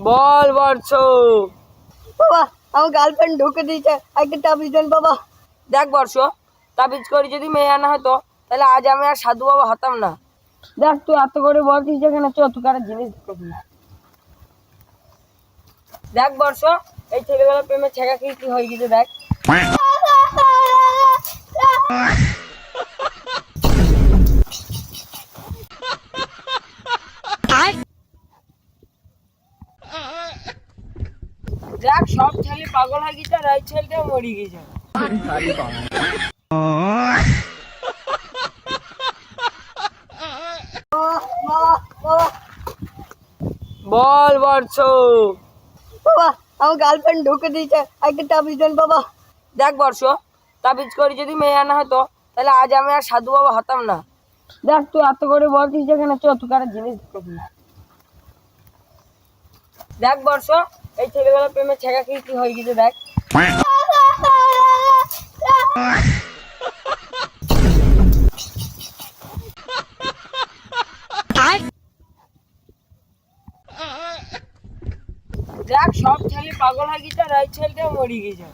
বল বর্ষ। বাবা আমার গার্লফ্রেন্ড ঢুকে দিয়েছে, একটা তাবিজ দেন বাবা। দেখ বর্ষ, তাবিজ করে যদি মেয়ে আনা হতো তাহলে আজ আমি আর সাধু বাবা হতাম না। দেখ তুই এত করে বলছিস যেখানে তোর কারো জিনিস দেখবি। দেখ বর্ষ, এই ছেলেগুলো প্রেমে ছেঁকা কি হয়ে গেছে দেখ। দেখ সব ছেলে পাগল হয়ে গেছে আর এই ছেলেটাও মরে গেছে। বল বর্ষ। বাবা আমার গার্লফ্রেন্ড ঢুকে দিয়েছে, একটা তাবিজ দেন বাবা। দেখ বর্ষ, তাবিজ করে যদি মেয়ে আনা হতো তাহলে আজ আমি আর সাধু বাবা হতাম না। দেখ তুই এত করে বলছিস যেখানে তোর কারো জিনিস দেখবি। দেখ বর্ষ, এই ছেলেগুলো প্রেমে ছেঁকা কি হয়ে গেছে দেখ। দেখ সব ছেলে পাগল হয়ে গেছে আর এই ছেলেটাও মরে গেছে।